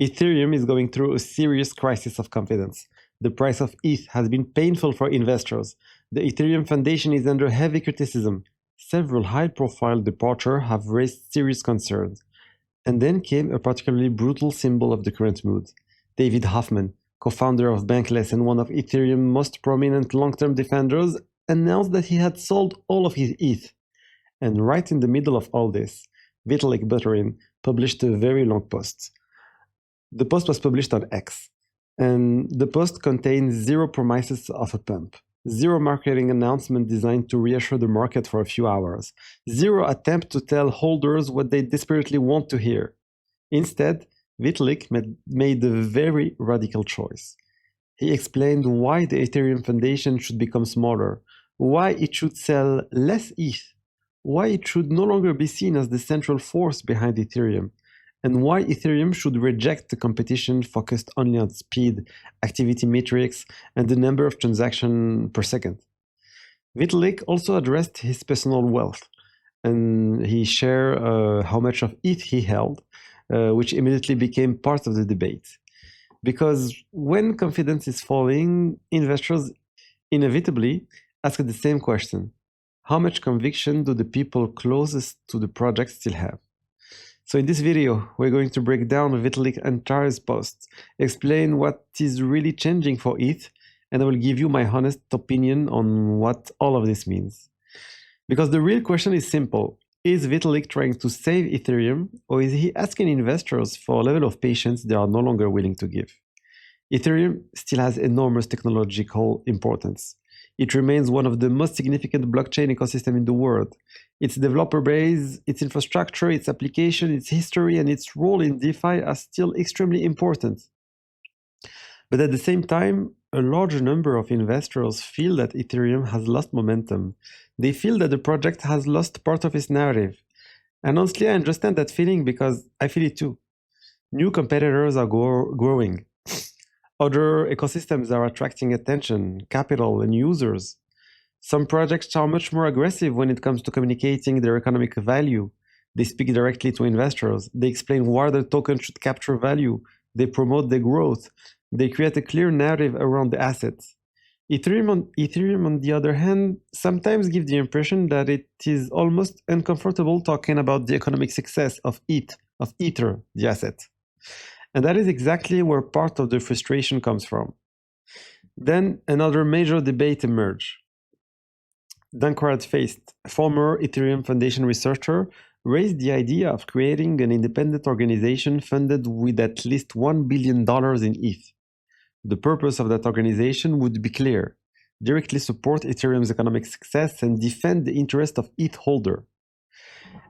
Ethereum is going through a serious crisis of confidence. The price of ETH has been painful for investors. The Ethereum Foundation is under heavy criticism. Several high-profile departures have raised serious concerns. And then came a particularly brutal symbol of the current mood. David Hoffman, co-founder of Bankless and one of Ethereum's most prominent long-term defenders, announced that he had sold all of his ETH. And right in the middle of all this, Vitalik Buterin published a very long post. The post was published on X, and the post contains zero promises of a pump, zero marketing announcement designed to reassure the market for a few hours, zero attempt to tell holders what they desperately want to hear. Instead, Vitalik made a very radical choice. He explained why the Ethereum Foundation should become smaller, why it should sell less ETH, why it should no longer be seen as the central force behind Ethereum, and why Ethereum should reject the competition focused only on speed, activity metrics, and the number of transactions per second. Vitalik also addressed his personal wealth, and he shared how much of ETH he held, which immediately became part of the debate. Because when confidence is falling, investors inevitably ask the same question: how much conviction do the people closest to the project still have? So in this video, we're going to break down Vitalik's entire post, explain what is really changing for ETH, and I will give you my honest opinion on what all of this means. Because the real question is simple: is Vitalik trying to save Ethereum, or is he asking investors for a level of patience they are no longer willing to give? Ethereum still has enormous technological importance. It remains one of the most significant blockchain ecosystems in the world. Its developer base, its infrastructure, its application, its history, and its role in DeFi are still extremely important. But at the same time, a large number of investors feel that Ethereum has lost momentum. They feel that the project has lost part of its narrative. And honestly, I understand that feeling because I feel it too. New competitors are growing. Other ecosystems are attracting attention, capital, and users. Some projects are much more aggressive when it comes to communicating their economic value. They speak directly to investors. They explain why the token should capture value. They promote their growth. They create a clear narrative around the assets. Ethereum, on the other hand, sometimes gives the impression that it is almost uncomfortable talking about the economic success of Ether, the asset. And that is exactly where part of the frustration comes from. Then another major debate emerged. Dankrad Feist, a former Ethereum Foundation researcher, raised the idea of creating an independent organization funded with at least $1 billion in ETH. The purpose of that organization would be clear: directly support Ethereum's economic success and defend the interest of ETH holder.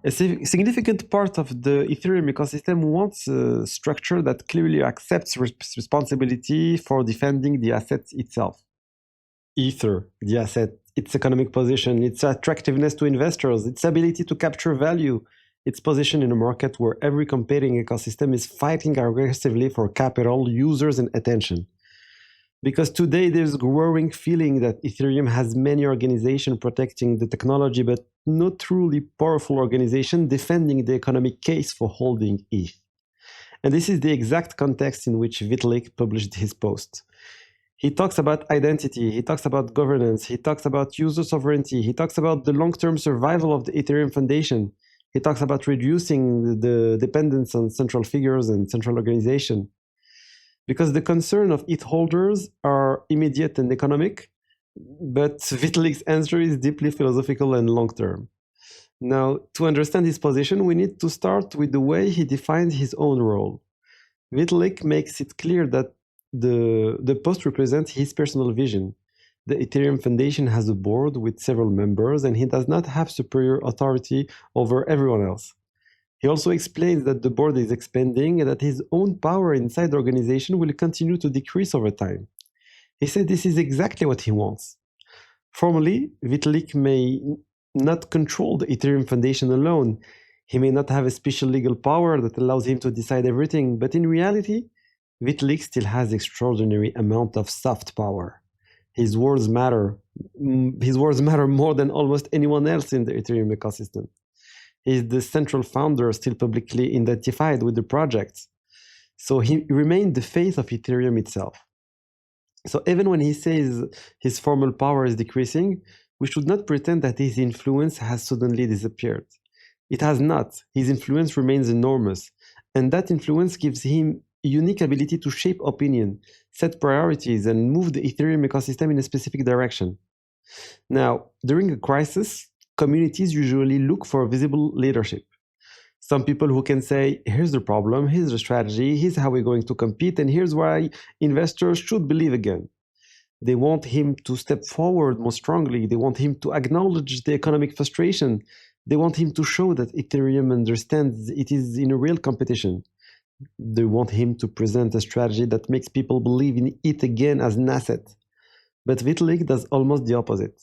A significant part of the Ethereum ecosystem wants a structure that clearly accepts responsibility for defending the asset itself. Ether, the asset, its economic position, its attractiveness to investors, its ability to capture value, its position in a market where every competing ecosystem is fighting aggressively for capital, users, and attention. Because today there's a growing feeling that Ethereum has many organizations protecting the technology, but no truly powerful organization defending the economic case for holding ETH. And this is the exact context in which Vitalik published his post. He talks about identity, he talks about governance, he talks about user sovereignty, he talks about the long-term survival of the Ethereum Foundation, he talks about reducing the dependence on central figures and central organization. Because the concern of ETH holders are immediate and economic, but Vitalik's answer is deeply philosophical and long-term. Now, to understand his position, we need to start with the way he defines his own role. Vitalik makes it clear that the post represents his personal vision. The Ethereum Foundation has a board with several members, and he does not have superior authority over everyone else. He also explains that the board is expanding and that his own power inside the organization will continue to decrease over time. He said this is exactly what he wants. Formally, Vitalik may not control the Ethereum Foundation alone. He may not have a special legal power that allows him to decide everything, but in reality, Vitalik still has extraordinary amount of soft power. His words matter. His words matter more than almost anyone else in the Ethereum ecosystem. He's the central founder, still publicly identified with the project. So he remained the face of Ethereum itself. So even when he says his formal power is decreasing, we should not pretend that his influence has suddenly disappeared. It has not. His influence remains enormous, and that influence gives him a unique ability to shape opinion, set priorities, and move the Ethereum ecosystem in a specific direction. Now, during a crisis, communities usually look for visible leadership. Some people who can say, here's the problem, here's the strategy, here's how we're going to compete, and here's why investors should believe again. They want him to step forward more strongly. They want him to acknowledge the economic frustration. They want him to show that Ethereum understands it is in a real competition. They want him to present a strategy that makes people believe in it again as an asset. But Vitalik does almost the opposite.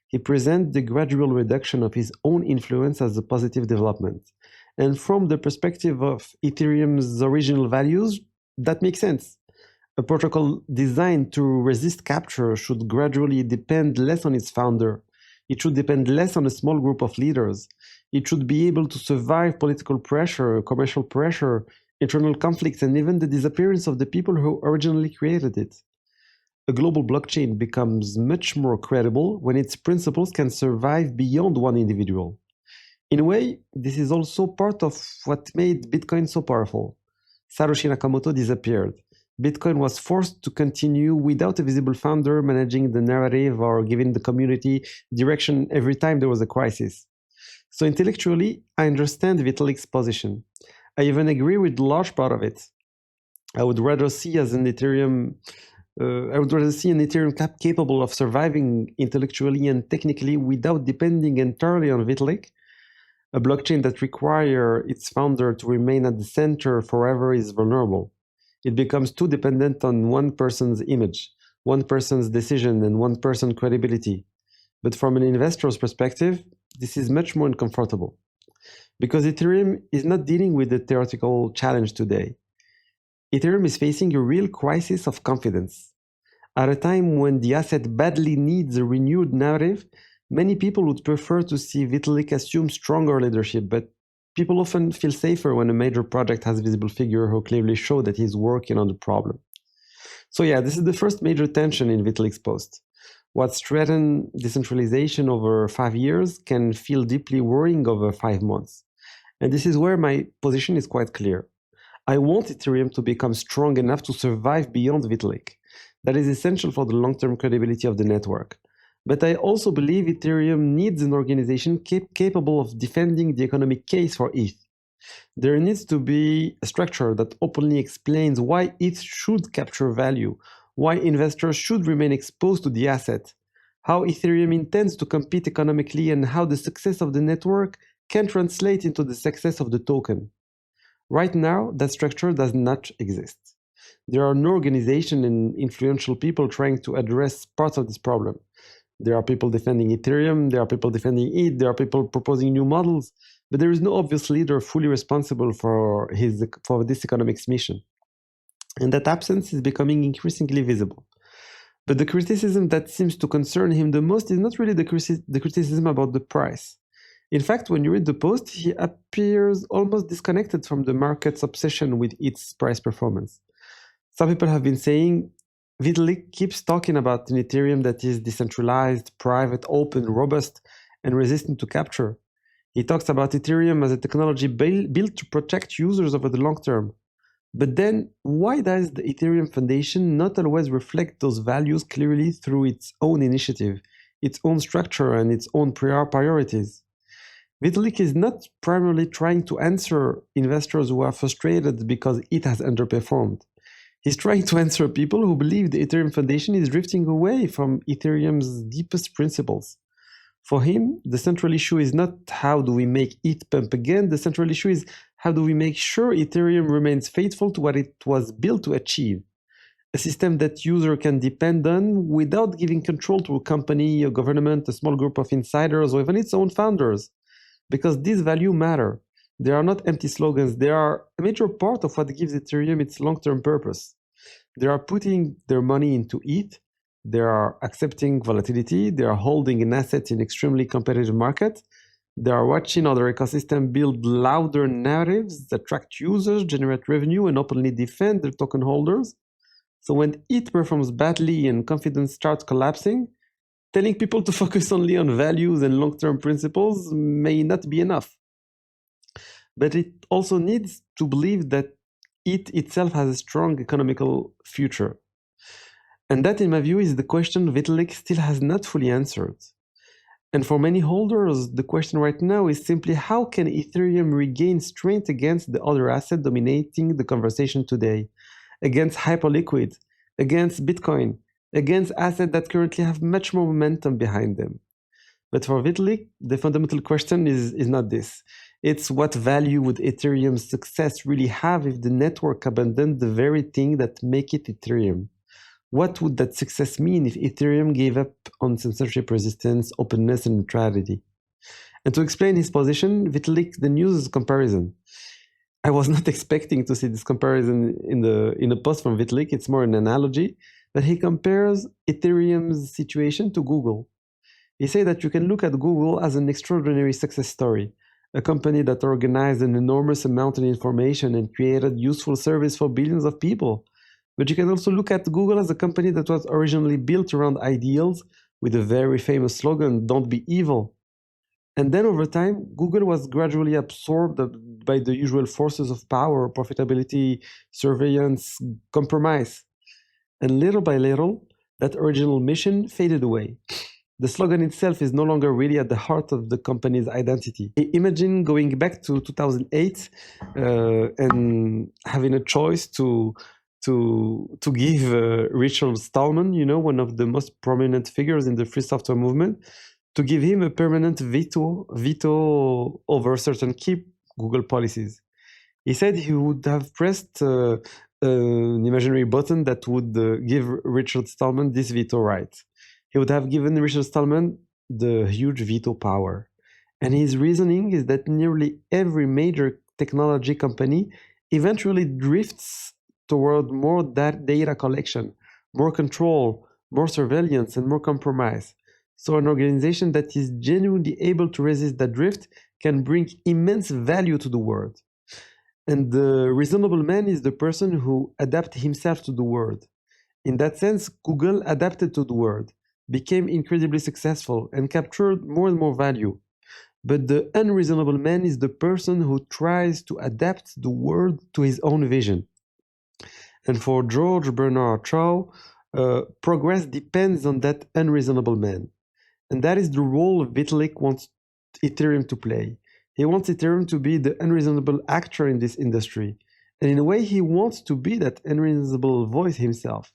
He presents the gradual reduction of his own influence as a positive development. And from the perspective of Ethereum's original values, that makes sense. A protocol designed to resist capture should gradually depend less on its founder. It should depend less on a small group of leaders. It should be able to survive political pressure, commercial pressure, internal conflicts, and even the disappearance of the people who originally created it. A global blockchain becomes much more credible when its principles can survive beyond one individual. In a way, this is also part of what made Bitcoin so powerful. Satoshi Nakamoto disappeared. Bitcoin was forced to continue without a visible founder managing the narrative or giving the community direction every time there was a crisis. So intellectually, I understand Vitalik's position. I even agree with a large part of it. I would rather see an Ethereum capable of surviving intellectually and technically without depending entirely on Vitalik. A blockchain that requires its founder to remain at the center forever is vulnerable. It becomes too dependent on one person's image, one person's decision, and one person's credibility. But from an investor's perspective, this is much more uncomfortable. Because Ethereum is not dealing with a theoretical challenge today. Ethereum is facing a real crisis of confidence. At a time when the asset badly needs a renewed narrative, many people would prefer to see Vitalik assume stronger leadership, but people often feel safer when a major project has a visible figure who clearly show that he's working on the problem. So yeah, this is the first major tension in Vitalik's post. What's threatened decentralization over 5 years can feel deeply worrying over 5 months. And this is where my position is quite clear. I want Ethereum to become strong enough to survive beyond Vitalik. That is essential for the long-term credibility of the network. But I also believe Ethereum needs an organization capable of defending the economic case for ETH. There needs to be a structure that openly explains why ETH should capture value, why investors should remain exposed to the asset, how Ethereum intends to compete economically, and how the success of the network can translate into the success of the token. Right now, that structure does not exist. There are no organization and influential people trying to address parts of this problem. There are people defending Ethereum, there are people defending ETH, there are people proposing new models, but there is no obvious leader fully responsible for this economics mission. And that absence is becoming increasingly visible. But the criticism that seems to concern him the most is not really the criticism about the price. In fact, when you read the post, he appears almost disconnected from the market's obsession with its price performance. Some people have been saying, Vitalik keeps talking about an Ethereum that is decentralized, private, open, robust, and resistant to capture. He talks about Ethereum as a technology built to protect users over the long term. But then, why does the Ethereum Foundation not always reflect those values clearly through its own initiative, its own structure, and its own priorities? Vitalik is not primarily trying to answer investors who are frustrated because it has underperformed. He's trying to answer people who believe the Ethereum Foundation is drifting away from Ethereum's deepest principles. For him, the central issue is not how do we make ETH pump again, the central issue is how do we make sure Ethereum remains faithful to what it was built to achieve. A system that user can depend on without giving control to a company, a government, a small group of insiders, or even its own founders. Because these values matter. They are not empty slogans. They are a major part of what gives Ethereum its long-term purpose. They are putting their money into ETH. They are accepting volatility. They are holding an asset in extremely competitive market. They are watching other ecosystems build louder narratives, attract users, generate revenue, and openly defend their token holders. So when it performs badly and confidence starts collapsing, telling people to focus only on values and long-term principles may not be enough. But it also needs to believe that it itself has a strong economical future. And that, in my view, is the question Vitalik still has not fully answered. And for many holders, the question right now is simply how can Ethereum regain strength against the other asset dominating the conversation today, against Hyperliquid, against Bitcoin, against assets that currently have much more momentum behind them. But for Vitalik, the fundamental question is not this. It's what value would Ethereum's success really have if the network abandoned the very thing that make it Ethereum? What would that success mean if Ethereum gave up on censorship resistance, openness, and neutrality? And to explain his position, Vitalik then uses comparison. I was not expecting to see this comparison in a post from Vitalik. It's more an analogy, but he compares Ethereum's situation to Google. He said that you can look at Google as an extraordinary success story, a company that organized an enormous amount of information and created useful service for billions of people. But you can also look at Google as a company that was originally built around ideals with a very famous slogan, "Don't be evil." And then over time, Google was gradually absorbed by the usual forces of power, profitability, surveillance, compromise. And little by little, that original mission faded away. The slogan itself is no longer really at the heart of the company's identity. Imagine going back to 2008 and having a choice to give Richard Stallman, one of the most prominent figures in the free software movement, to give him a permanent veto over certain key Google policies. He said he would have pressed an imaginary button that would give Richard Stallman this veto right. He would have given Richard Stallman the huge veto power. And his reasoning is that nearly every major technology company eventually drifts toward more data collection, more control, more surveillance, and more compromise. So an organization that is genuinely able to resist that drift can bring immense value to the world. And the reasonable man is the person who adapts himself to the world. In that sense, Google adapted to the world, became incredibly successful, and captured more and more value. But the unreasonable man is the person who tries to adapt the world to his own vision. And for George Bernard Shaw, progress depends on that unreasonable man. And that is the role Vitalik wants Ethereum to play. He wants Ethereum to be the unreasonable actor in this industry. And in a way, he wants to be that unreasonable voice himself.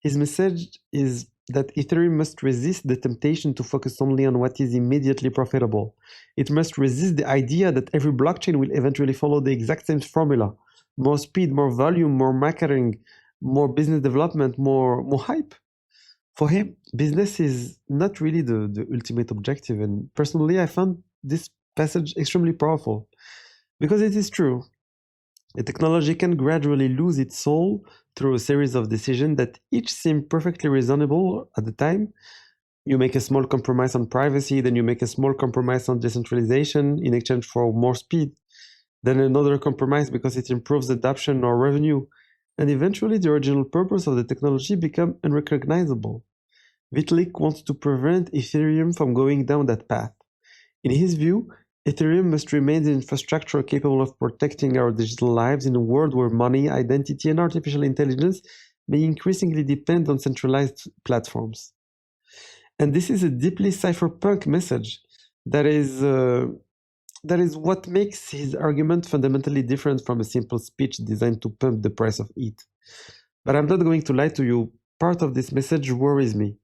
His message is that Ethereum must resist the temptation to focus only on what is immediately profitable. It must resist the idea that every blockchain will eventually follow the exact same formula. More speed, more volume, more marketing, more business development, more hype. For him, business is not really the ultimate objective. And personally, I found this passage extremely powerful. Because it is true. A technology can gradually lose its soul through a series of decisions that each seem perfectly reasonable at the time. You make a small compromise on privacy, then you make a small compromise on decentralization in exchange for more speed. Then another compromise because it improves adoption or revenue. And eventually the original purpose of the technology becomes unrecognizable. Vitalik wants to prevent Ethereum from going down that path. In his view, Ethereum must remain the infrastructure capable of protecting our digital lives in a world where money, identity, and artificial intelligence may increasingly depend on centralized platforms. And this is a deeply cypherpunk message. That is what makes his argument fundamentally different from a simple speech designed to pump the price of ETH. But I'm not going to lie to you, part of this message worries me,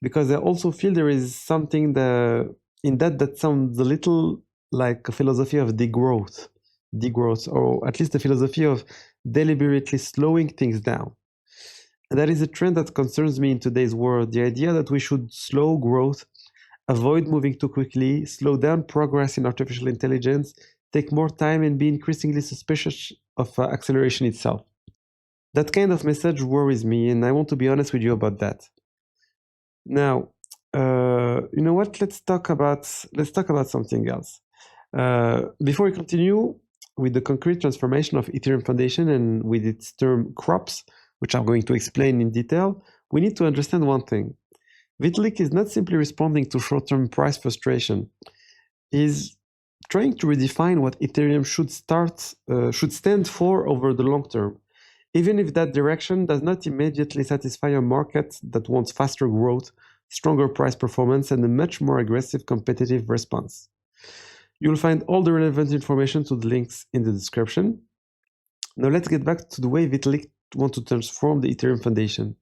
because I also feel there is something in that sounds a little like a philosophy of degrowth, or at least a philosophy of deliberately slowing things down. And that is a trend that concerns me in today's world, the idea that we should slow growth, avoid moving too quickly, slow down progress in artificial intelligence, take more time, and be increasingly suspicious of acceleration itself. That kind of message worries me, and I want to be honest with you about that. Now, You know what? Let's talk about something else. Before we continue with the concrete transformation of Ethereum Foundation and with its term crops, which I'm going to explain in detail, we need to understand one thing. Vitalik is not simply responding to short-term price frustration. He's trying to redefine what Ethereum should stand for over the long term, even if that direction does not immediately satisfy a market that wants faster growth, stronger price performance, and a much more aggressive competitive response. You'll find all the relevant information to the links in the description. Now let's get back to the way Vitalik wants to transform the Ethereum Foundation.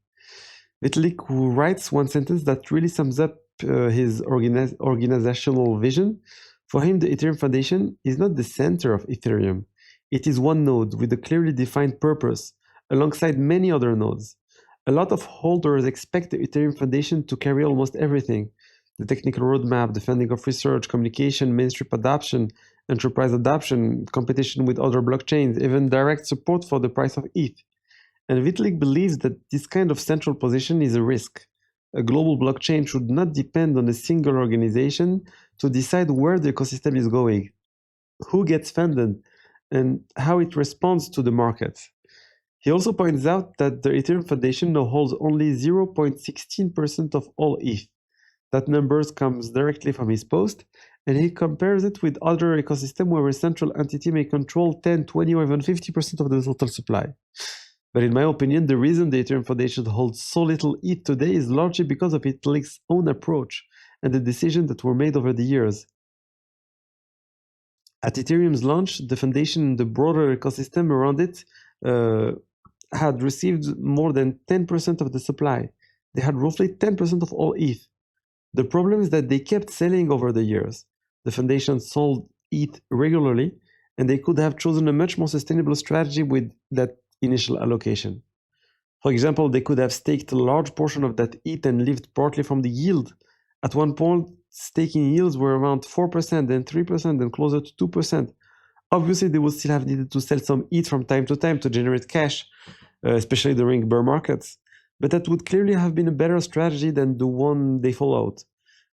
Vitalik writes one sentence that really sums up his organizational vision. For him, the Ethereum Foundation is not the center of Ethereum. It is one node with a clearly defined purpose, alongside many other nodes. A lot of holders expect the Ethereum Foundation to carry almost everything: the technical roadmap, the funding of research, communication, mainstream adoption, enterprise adoption, competition with other blockchains, even direct support for the price of ETH. And Vitalik believes that this kind of central position is a risk. A global blockchain should not depend on a single organization to decide where the ecosystem is going, who gets funded, and how it responds to the market. He also points out that the Ethereum Foundation now holds only 0.16% of all ETH. That number comes directly from his post, and he compares it with other ecosystems where a central entity may control 10, 20, or even 50% of the total supply. But in my opinion, the reason the Ethereum Foundation holds so little ETH today is largely because of Vitalik's own approach and the decisions that were made over the years. At Ethereum's launch, the foundation and the broader ecosystem around it had received more than 10% of the supply. They had roughly 10% of all ETH. The problem is that they kept selling over the years. The foundation sold ETH regularly, and they could have chosen a much more sustainable strategy with that initial allocation. For example, they could have staked a large portion of that ETH and lived partly from the yield. At one point, staking yields were around 4%, then 3%, then closer to 2%. Obviously, they would still have needed to sell some ETH from time to time to generate cash, especially during bear markets. But that would clearly have been a better strategy than the one they followed.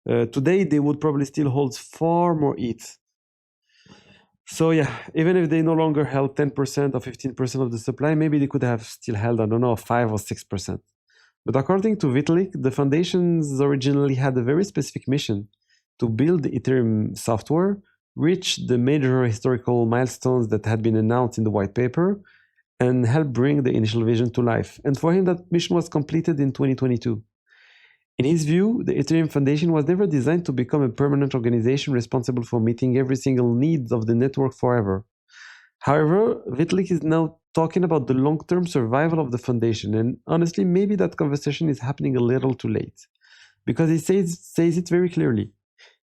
Today, they would probably still hold far more ETH. So yeah, even if they no longer held 10% or 15% of the supply, maybe they could have still held, I don't know, 5 or 6%. But according to Vitalik, the foundations originally had a very specific mission: to build the Ethereum software, reach the major historical milestones that had been announced in the white paper, and help bring the initial vision to life. And for him, that mission was completed in 2022. In his view, the Ethereum Foundation was never designed to become a permanent organization responsible for meeting every single need of the network forever. However, Vitalik is now talking about the long-term survival of the foundation, and honestly, maybe that conversation is happening a little too late, because he says it very clearly.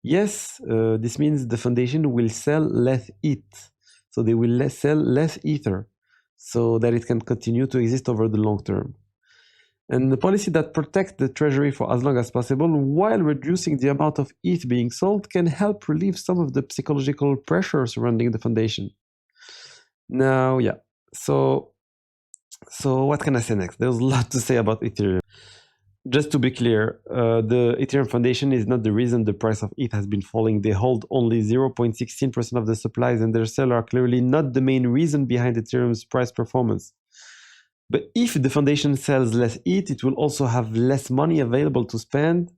Yes, this means the foundation will sell less ETH, so they will sell less Ether, so that it can continue to exist over the long term. And the policy that protects the treasury for as long as possible while reducing the amount of ETH being sold can help relieve some of the psychological pressure surrounding the foundation. Now, yeah, so what can I say next? There's a lot to say about Ethereum. Just to be clear, the Ethereum Foundation is not the reason the price of ETH has been falling. They hold only 0.16% of the supplies, and their sales are clearly not the main reason behind Ethereum's price performance. But if the foundation sells less ETH, it will also have less money available to spend.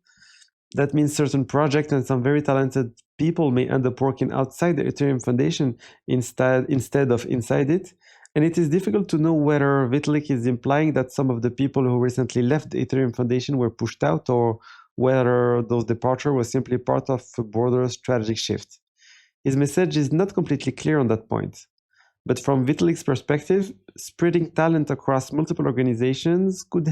That means certain projects and some very talented people may end up working outside the Ethereum Foundation instead of inside it. And it is difficult to know whether Vitalik is implying that some of the people who recently left the Ethereum Foundation were pushed out, or whether those departures were simply part of a broader strategic shift. His message is not completely clear on that point. But from Vitalik's perspective, spreading talent across multiple organizations could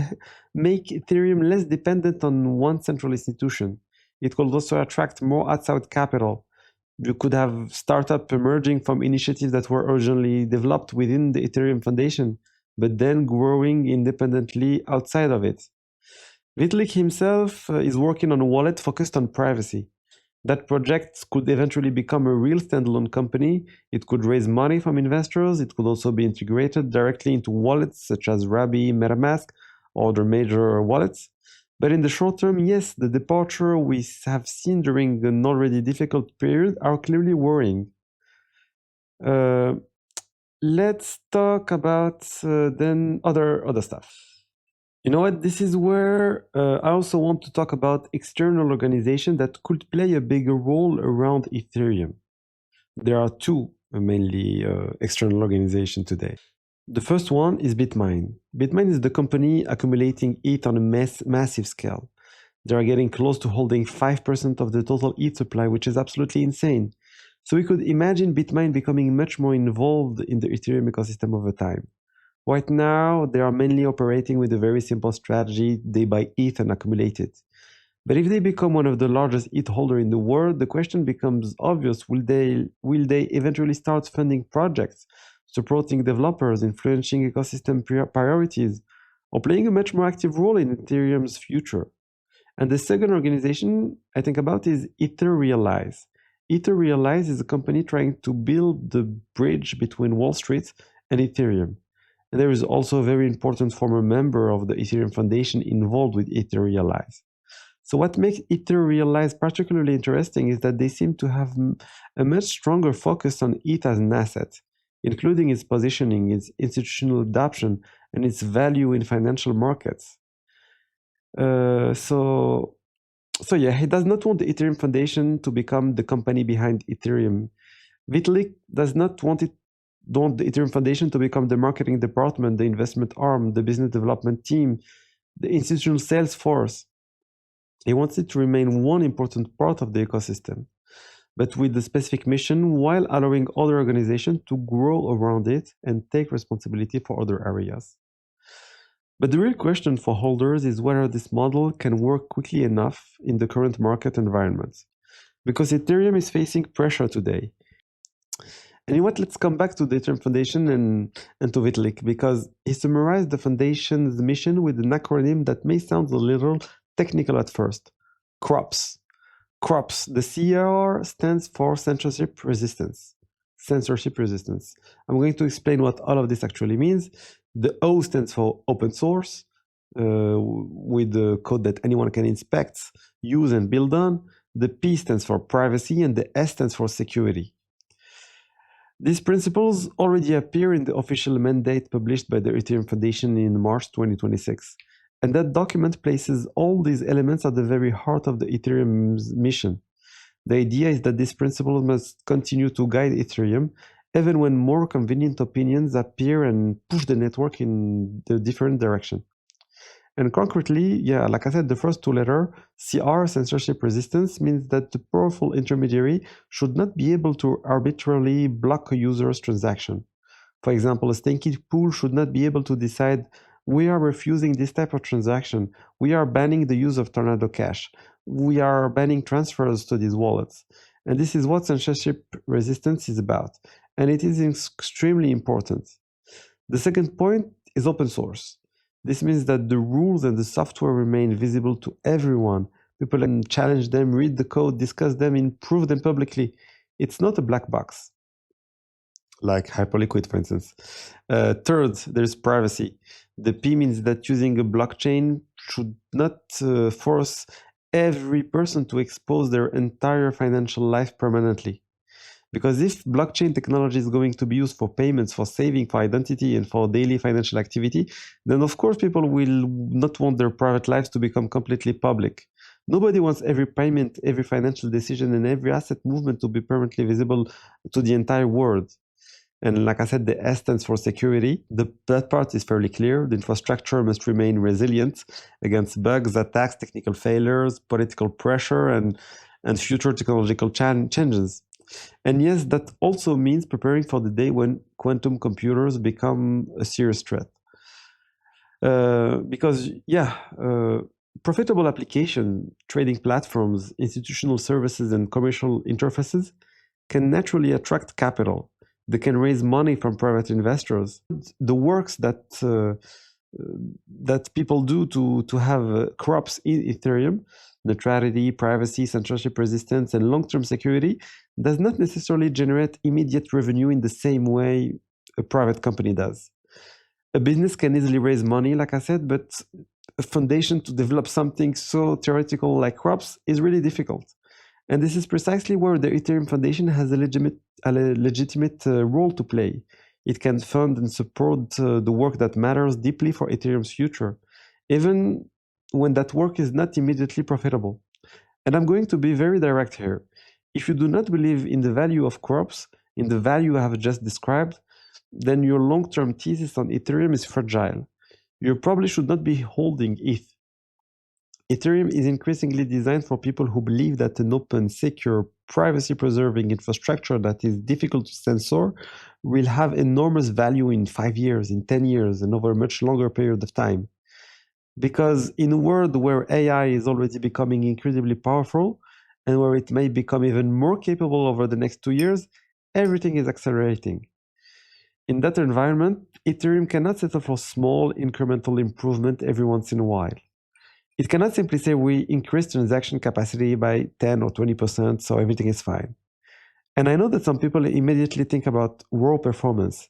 make Ethereum less dependent on one central institution. It could also attract more outside capital. You could have startups emerging from initiatives that were originally developed within the Ethereum Foundation, but then growing independently outside of it. Vitalik himself is working on a wallet focused on privacy. That project could eventually become a real standalone company. It could raise money from investors. It could also be integrated directly into wallets such as Rabi, MetaMask, or other major wallets. But in the short term, yes, the departure we have seen during an already difficult period are clearly worrying. Let's talk about then other stuff. You know what? This is where I also want to talk about external organizations that could play a bigger role around Ethereum. There are two mainly external organizations today. The first one is Bitmain. Bitmain is the company accumulating ETH on a massive scale. They are getting close to holding 5% of the total ETH supply, which is absolutely insane. So we could imagine Bitmain becoming much more involved in the Ethereum ecosystem over time. Right now, they are mainly operating with a very simple strategy. They buy ETH and accumulate it. But if they become one of the largest ETH holder in the world, the question becomes obvious. Will they eventually start funding projects, supporting developers, influencing ecosystem priorities, or playing a much more active role in Ethereum's future? And the second organization I think about is Etherealize. Etherealize is a company trying to build the bridge between Wall Street and Ethereum. And there is also a very important former member of the Ethereum Foundation involved with Etherealize. So what makes Etherealize particularly interesting is that they seem to have a much stronger focus on ETH as an asset, including its positioning, its institutional adoption, and its value in financial markets. So yeah, he does not want the Ethereum Foundation to become the company behind Ethereum. Vitalik does not want the Ethereum Foundation to become the marketing department, the investment arm, the business development team, the institutional sales force. He wants it to remain one important part of the ecosystem, but with a specific mission while allowing other organizations to grow around it and take responsibility for other areas. But the real question for holders is whether this model can work quickly enough in the current market environment. Because Ethereum is facing pressure today. And you know what? Let's come back to the Ethereum Foundation and to Vitalik, because he summarized the foundation's mission with an acronym that may sound a little technical at first. CROPS. CROPS. The CR stands for censorship resistance. Censorship resistance. I'm going to explain what all of this actually means. The O stands for open source, with the code that anyone can inspect, use, and build on. The P stands for privacy, and the S stands for security. These principles already appear in the official mandate published by the Ethereum Foundation in March 2026. And that document places all these elements at the very heart of the Ethereum's mission. The idea is that these principles must continue to guide Ethereum, even when more convenient opinions appear and push the network in the different direction. And concretely, yeah, like I said, the first two letters, CR, censorship resistance, means that the powerful intermediary should not be able to arbitrarily block a user's transaction. For example, a staking pool should not be able to decide, we are refusing this type of transaction, we are banning the use of Tornado Cash, we are banning transfers to these wallets. And this is what censorship resistance is about. And it is extremely important. The second point is open source. This means that the rules and the software remain visible to everyone. People can challenge them, read the code, discuss them, improve them publicly. It's not a black box, like Hyperliquid, for instance. Third, there's privacy. The P means that using a blockchain should not force every person to expose their entire financial life permanently. Because if blockchain technology is going to be used for payments, for saving, for identity, and for daily financial activity, then of course people will not want their private lives to become completely public. Nobody wants every payment, every financial decision, and every asset movement to be permanently visible to the entire world. And like I said, the S stands for security. That part is fairly clear. The infrastructure must remain resilient against bugs, attacks, technical failures, political pressure, and future technological changes. And yes, that also means preparing for the day when quantum computers become a serious threat. Because, yeah, profitable application, trading platforms, institutional services, and commercial interfaces can naturally attract capital. They can raise money from private investors. The works that people do to have crops in Ethereum, neutrality, privacy, censorship resistance, and long-term security, does not necessarily generate immediate revenue in the same way a private company does. A business can easily raise money, like I said, but a foundation to develop something so theoretical like crops is really difficult. And this is precisely where the Ethereum Foundation has a legitimate role to play. It can fund and support the work that matters deeply for Ethereum's future, even when that work is not immediately profitable. And I'm going to be very direct here. If you do not believe in the value of crops, in the value I have just described, then your long-term thesis on Ethereum is fragile. You probably should not be holding ETH. Ethereum is increasingly designed for people who believe that an open, secure, privacy-preserving infrastructure that is difficult to censor will have enormous value in 5 years, in 10 years, and over a much longer period of time. Because in a world where AI is already becoming incredibly powerful, and where it may become even more capable over the next 2 years, everything is accelerating. In that environment, Ethereum cannot settle for small incremental improvement every once in a while. It cannot simply say we increase transaction capacity by 10 or 20%, so everything is fine. And I know that some people immediately think about raw performance.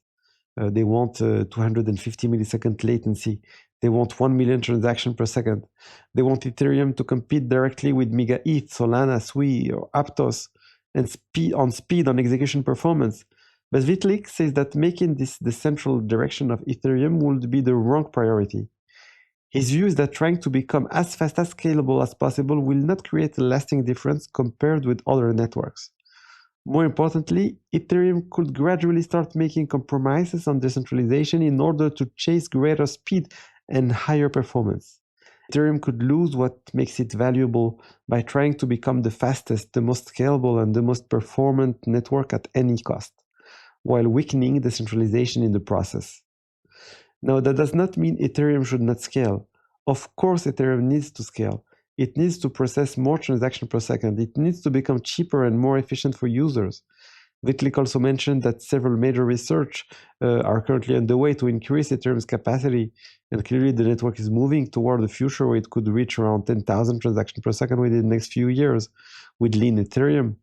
They want 250 millisecond latency. They want 1 million transactions per second. They want Ethereum to compete directly with Mega ETH, Solana, Sui, or Aptos, and speed on execution performance. But Vitalik says that making this the central direction of Ethereum would be the wrong priority. His view is that trying to become as fast as scalable as possible will not create a lasting difference compared with other networks. More importantly, Ethereum could gradually start making compromises on decentralization in order to chase greater speed and higher performance. Ethereum could lose what makes it valuable by trying to become the fastest, the most scalable, and the most performant network at any cost, while weakening decentralization in the process. Now, that does not mean Ethereum should not scale. Of course, Ethereum needs to scale. It needs to process more transactions per second. It needs to become cheaper and more efficient for users. Vitalik also mentioned that several major research are currently underway to increase Ethereum's capacity, and clearly the network is moving toward a future where it could reach around 10,000 transactions per second within the next few years with lean Ethereum.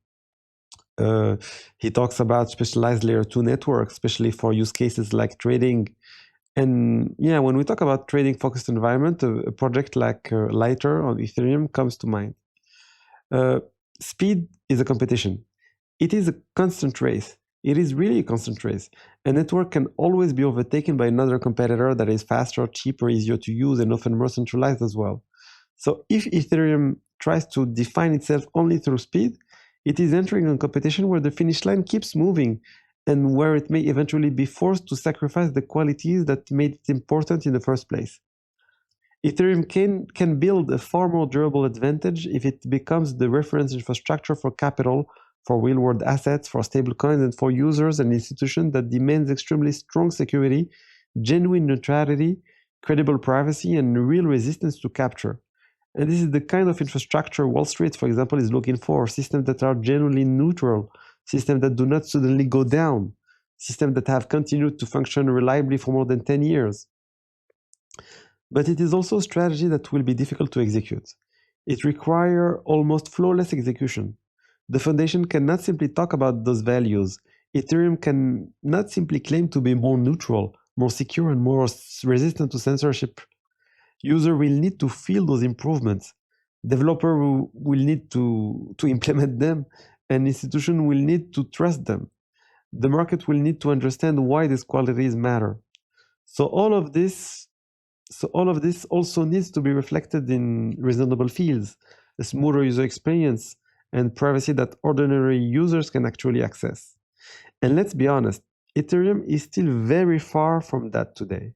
He talks about specialized layer 2 networks, especially for use cases like trading. And yeah, when we talk about trading focused environment, a project like Lighter on Ethereum comes to mind. Speed is a competition. It is a constant race. It is really a constant race. A network can always be overtaken by another competitor that is faster, cheaper, easier to use, and often more centralized as well. So if Ethereum tries to define itself only through speed, it is entering a competition where the finish line keeps moving and where it may eventually be forced to sacrifice the qualities that made it important in the first place. Ethereum can build a far more durable advantage if it becomes the reference infrastructure for capital, for real-world assets, for stablecoins, and for users and institutions that demands extremely strong security, genuine neutrality, credible privacy, and real resistance to capture. And this is the kind of infrastructure Wall Street, for example, is looking for, systems that are genuinely neutral, systems that do not suddenly go down, systems that have continued to function reliably for more than 10 years. But it is also a strategy that will be difficult to execute. It requires almost flawless execution. The foundation cannot simply talk about those values. Ethereum cannot simply claim to be more neutral, more secure, and more resistant to censorship. User will need to feel those improvements. Developer will need to implement them, and institution will need to trust them. The market will need to understand why these qualities matter. So all of this also needs to be reflected in reasonable fees, a smoother user experience, and privacy that ordinary users can actually access. And let's be honest, Ethereum is still very far from that today.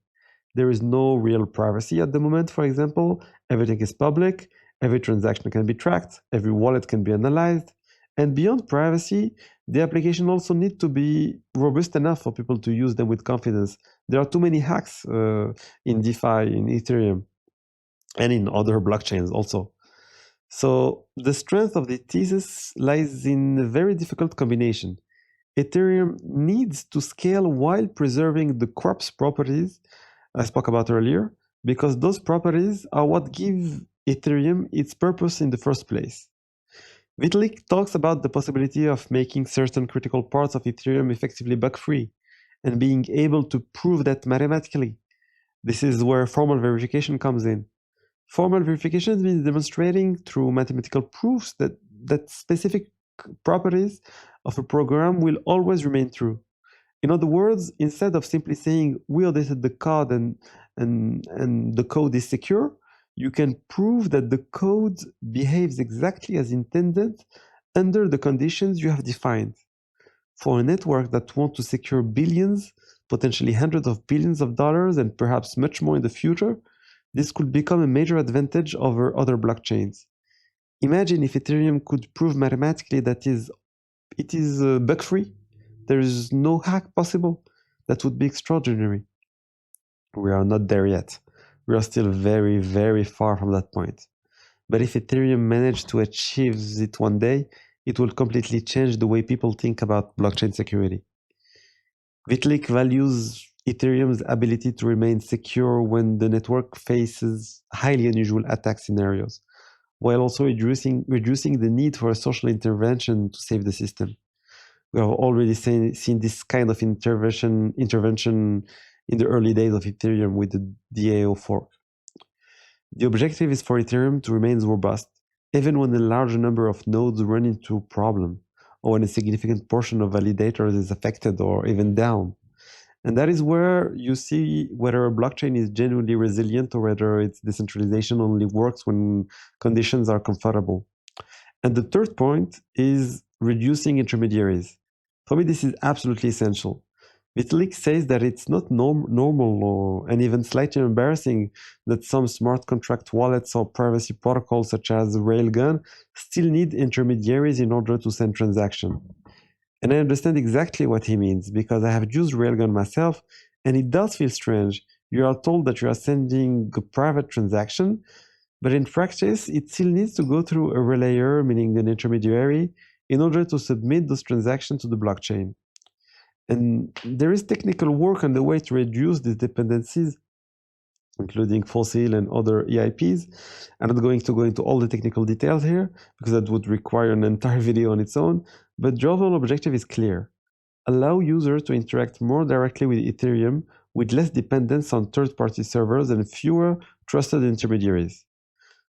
There is no real privacy at the moment, for example. Everything is public, every transaction can be tracked, every wallet can be analyzed. And beyond privacy, the application also needs to be robust enough for people to use them with confidence. There are too many hacks in DeFi, in Ethereum, and in other blockchains also. So the strength of the thesis lies in a very difficult combination. Ethereum needs to scale while preserving the crops properties I spoke about earlier, because those properties are what give Ethereum its purpose in the first place. Vitalik talks about the possibility of making certain critical parts of Ethereum effectively bug-free and being able to prove that mathematically. This is where formal verification comes in. Formal verification means demonstrating through mathematical proofs that specific properties of a program will always remain true. In other words, instead of simply saying we audited the code and the code is secure, you can prove that the code behaves exactly as intended under the conditions you have defined. For a network that wants to secure billions, potentially hundreds of billions of dollars, and perhaps much more in the future, this could become a major advantage over other blockchains. Imagine if Ethereum could prove mathematically that it is bug-free. There is no hack possible. That would be extraordinary. We are not there yet. We are still very, very far from that point. But if Ethereum managed to achieve it one day, it will completely change the way people think about blockchain security. Vitalik values Ethereum's ability to remain secure when the network faces highly unusual attack scenarios, while also reducing the need for a social intervention to save the system. We have already seen this kind of intervention in the early days of Ethereum with the DAO fork. The objective is for Ethereum to remain robust, even when a large number of nodes run into a problem, or when a significant portion of validators is affected or even down. And that is where you see whether a blockchain is genuinely resilient or whether its decentralization only works when conditions are comfortable. And the third point is reducing intermediaries. For me, this is absolutely essential. Vitalik says that it's not normal and even slightly embarrassing that some smart contract wallets or privacy protocols such as Railgun still need intermediaries in order to send transactions. And I understand exactly what he means because I have used Railgun myself and it does feel strange. You are told that you are sending a private transaction, but in practice, it still needs to go through a relayer, meaning an intermediary, in order to submit those transactions to the blockchain. And there is technical work on the way to reduce these dependencies, including fossil and other EIPs. I'm not going to go into all the technical details here because that would require an entire video on its own, but the overall objective is clear. Allow users to interact more directly with Ethereum with less dependence on third-party servers and fewer trusted intermediaries.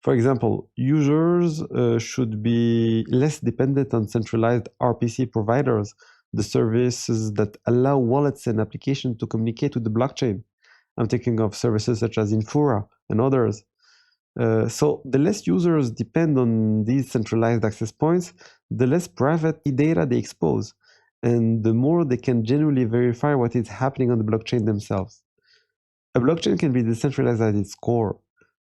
For example, users should be less dependent on centralized RPC providers, the services that allow wallets and applications to communicate with the blockchain. I'm thinking of services such as Infura and others. So the less users depend on these centralized access points, the less private data they expose, and the more they can genuinely verify what is happening on the blockchain themselves. A blockchain can be decentralized at its core,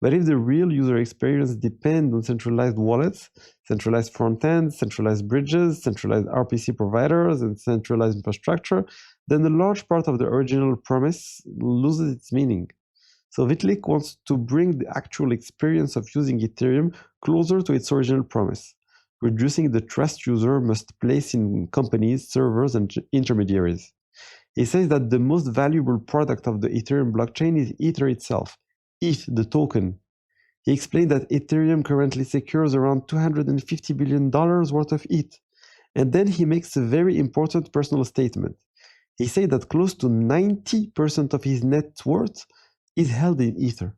but if the real user experience depends on centralized wallets, centralized front ends, centralized bridges, centralized RPC providers, and centralized infrastructure, then a large part of the original promise loses its meaning. So Vitalik wants to bring the actual experience of using Ethereum closer to its original promise, reducing the trust user must place in companies, servers, and intermediaries. He says that the most valuable product of the Ethereum blockchain is Ether itself, ETH, the token. He explained that Ethereum currently secures around $250 billion worth of ETH. And then he makes a very important personal statement. He said that close to 90% of his net worth is held in Ether,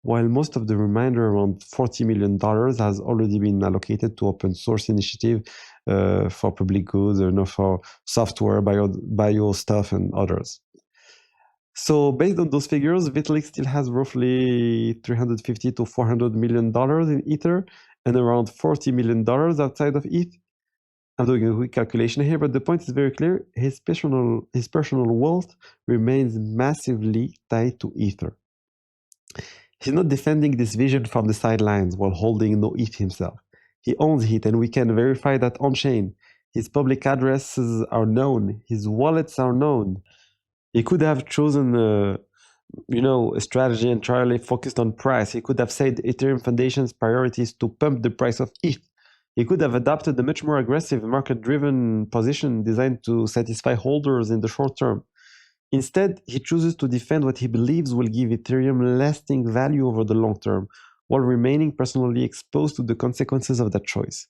while most of the remainder, around $40 million, has already been allocated to open source initiative for public goods or for software, bio stuff, and others. So based on those figures, Vitalik still has roughly $350 to $400 million in Ether and around $40 million outside of ETH. I'm doing a quick calculation here, but the point is very clear. His personal wealth remains massively tied to Ether. He's not defending this vision from the sidelines while holding no ETH himself. He owns it, and we can verify that on-chain. His public addresses are known. His wallets are known. He could have chosen a strategy entirely focused on price. He could have said Ethereum Foundation's priority is to pump the price of ETH. He could have adopted a much more aggressive market-driven position designed to satisfy holders in the short term. Instead, he chooses to defend what he believes will give Ethereum lasting value over the long term, while remaining personally exposed to the consequences of that choice.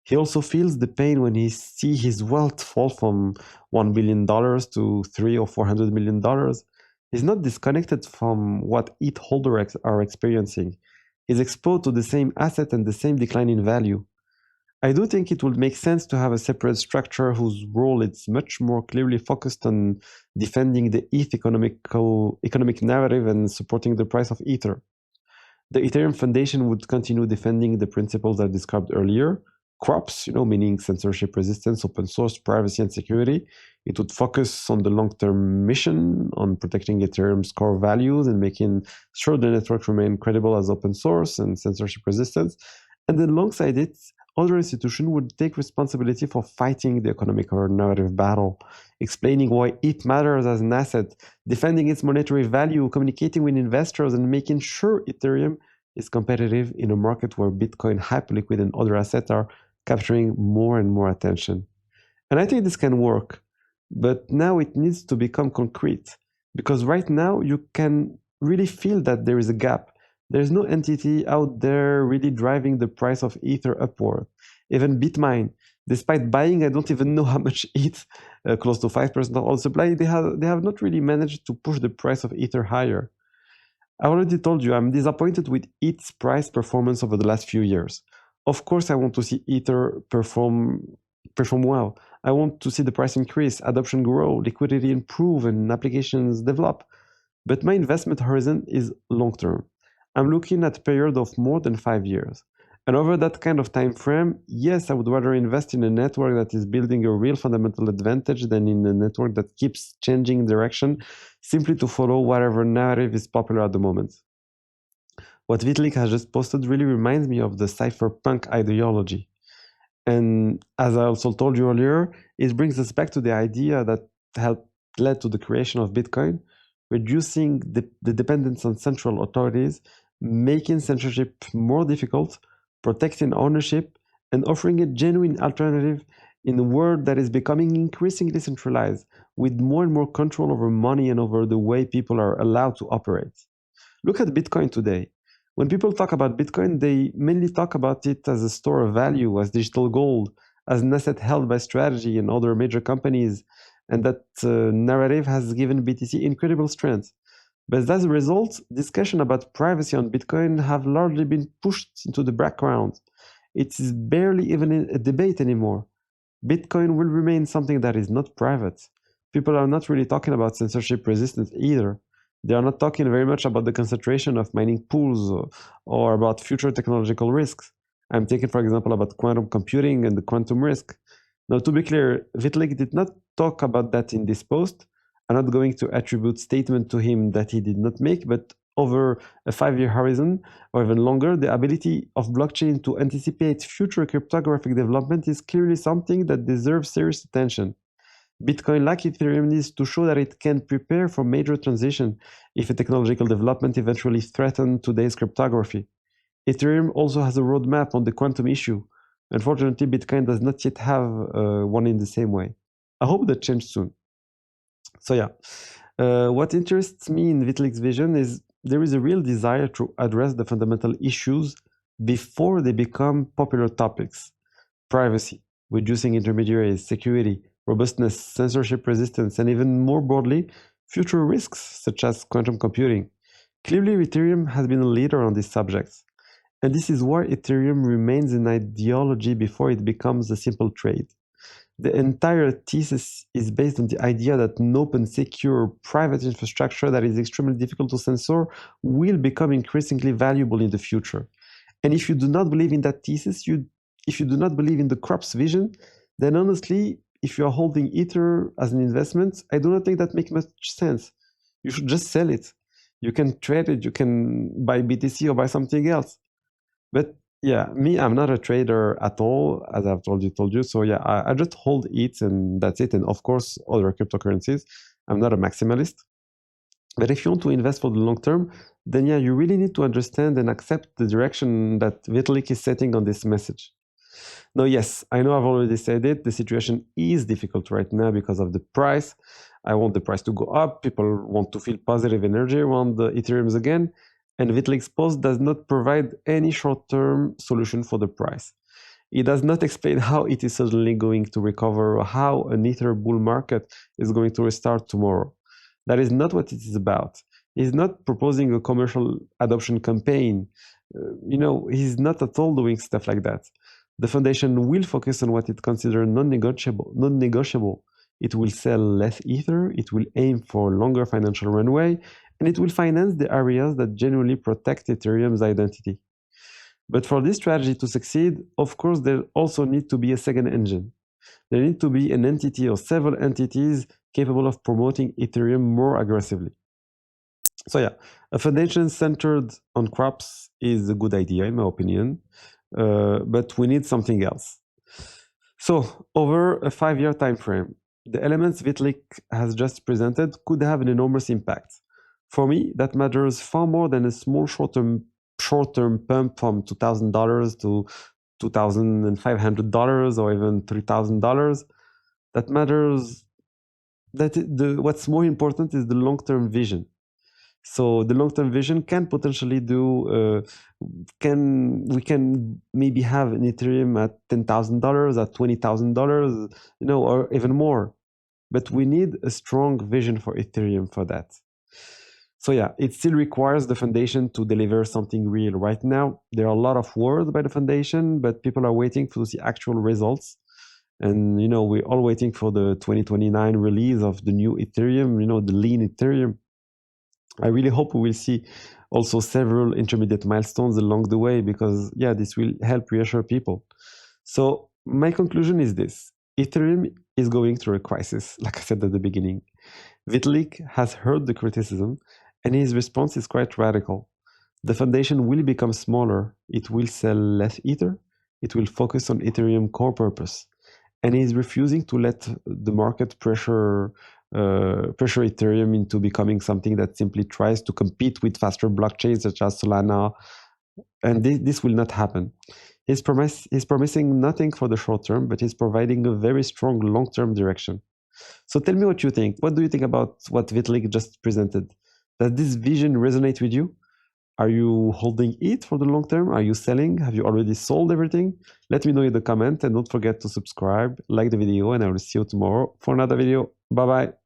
He also feels the pain when he sees his wealth fall from $1 billion to $300 or $400 million. He's not disconnected from what ETH holders are experiencing. He's exposed to the same asset and the same decline in value. I do think it would make sense to have a separate structure whose role is much more clearly focused on defending the ETH economic narrative and supporting the price of Ether. The Ethereum Foundation would continue defending the principles I described earlier. Crops, meaning censorship resistance, open source, privacy, and security. It would focus on the long-term mission, on protecting Ethereum's core values and making sure the network remain credible as open source and censorship resistance. And then alongside it, other institutions would take responsibility for fighting the economic or narrative battle, explaining why it matters as an asset, defending its monetary value, communicating with investors, and making sure Ethereum is competitive in a market where Bitcoin, Hyperliquid, and other assets are capturing more and more attention. And I think this can work, but now it needs to become concrete, because right now you can really feel that there is a gap. There's no entity out there really driving the price of Ether upward. Even Bitmine, despite buying, I don't even know how much ETH, close to 5% of all supply, they have not really managed to push the price of Ether higher. I already told you I'm disappointed with ETH's price performance over the last few years. Of course, I want to see Ether perform well. I want to see the price increase, adoption grow, liquidity improve, and applications develop. But my investment horizon is long term. I'm looking at a period of more than 5 years. And over that kind of time frame, yes, I would rather invest in a network that is building a real fundamental advantage than in a network that keeps changing direction simply to follow whatever narrative is popular at the moment. What Vitalik has just posted really reminds me of the cypherpunk ideology. And as I also told you earlier, it brings us back to the idea that led to the creation of Bitcoin, reducing the dependence on central authorities, making censorship more difficult, protecting ownership, and offering a genuine alternative in a world that is becoming increasingly centralized, with more and more control over money and over the way people are allowed to operate. Look at Bitcoin today. When people talk about Bitcoin, they mainly talk about it as a store of value, as digital gold, as an asset held by Strategy and other major companies, and that narrative has given BTC incredible strength. But as a result, discussion about privacy on Bitcoin have largely been pushed into the background. It is barely even a debate anymore. Bitcoin will remain something that is not private. People are not really talking about censorship resistance either. They are not talking very much about the concentration of mining pools or about future technological risks. I'm thinking, for example, about quantum computing and the quantum risk. Now, to be clear, Vitalik did not talk about that in this post. I'm not going to attribute statement to him that he did not make, but over a 5-year horizon or even longer, the ability of blockchain to anticipate future cryptographic development is clearly something that deserves serious attention. Bitcoin, like Ethereum, needs to show that it can prepare for major transition if a technological development eventually threatens today's cryptography. Ethereum also has a roadmap on the quantum issue. Unfortunately, Bitcoin does not yet have one in the same way. I hope that changes soon. So yeah, what interests me in Vitalik's vision is there is a real desire to address the fundamental issues before they become popular topics. Privacy, reducing intermediaries, security, robustness, censorship resistance, and even more broadly, future risks such as quantum computing. Clearly, Ethereum has been a leader on these subjects. And this is why Ethereum remains an ideology before it becomes a simple trade. The entire thesis is based on the idea that an open, secure, private infrastructure that is extremely difficult to censor will become increasingly valuable in the future. And if you do not believe in that thesis, if you do not believe in the Crops vision, then honestly, if you are holding Ether as an investment, I do not think that makes much sense. You should just sell it. You can trade it, you can buy BTC or buy something else. But yeah, I'm not a trader at all, as I've told you. So yeah, I just hold it and that's it. And of course, other cryptocurrencies. I'm not a maximalist. But if you want to invest for the long term, then yeah, you really need to understand and accept the direction that Vitalik is setting on this message. Now, yes, I know I've already said it. The situation is difficult right now because of the price. I want the price to go up. People want to feel positive energy around the Ethereums again. And Vitalik's post does not provide any short-term solution for the price. It does not explain how it is suddenly going to recover or how an Ether bull market is going to restart tomorrow. That is not what it is about. He's not proposing a commercial adoption campaign. He's not at all doing stuff like that. The foundation will focus on what it considers non-negotiable. Non-negotiable. It will sell less Ether. It will aim for longer financial runway, and it will finance the areas that genuinely protect Ethereum's identity. But for this strategy to succeed, of course, there also needs to be a second engine. There need to be an entity or several entities capable of promoting Ethereum more aggressively. So yeah, a foundation centered on crops is a good idea in my opinion, but we need something else. So over a 5-year time frame, the elements Vitalik has just presented could have an enormous impact. For me, that matters far more than a small short-term pump from $2,000 to $2,500 or even $3,000. That matters. What's more important is the long-term vision. So the long-term vision can potentially we can maybe have an Ethereum at $10,000, at $20,000, or even more. But we need a strong vision for Ethereum for that. So yeah, it still requires the foundation to deliver something real. Right now, there are a lot of words by the foundation, but people are waiting to see actual results. And we're all waiting for the 2029 release of the new Ethereum, the lean Ethereum. I really hope we will see also several intermediate milestones along the way, because yeah, this will help reassure people. So my conclusion is this: Ethereum is going through a crisis, like I said at the beginning. Vitalik has heard the criticism, and his response is quite radical. The foundation will become smaller, it will sell less Ether, it will focus on Ethereum core purpose, and he is refusing to let the market pressure Ethereum into becoming something that simply tries to compete with faster blockchains such as Solana, and this will not happen. He's promising nothing for the short term, but he's providing a very strong long-term direction. So tell me what you think. What do you think about what Vitalik just presented? Does this vision resonate with you? Are you holding it for the long term? Are you selling? Have you already sold everything? Let me know in the comment, and don't forget to subscribe, like the video, and I will see you tomorrow for another video. Bye bye.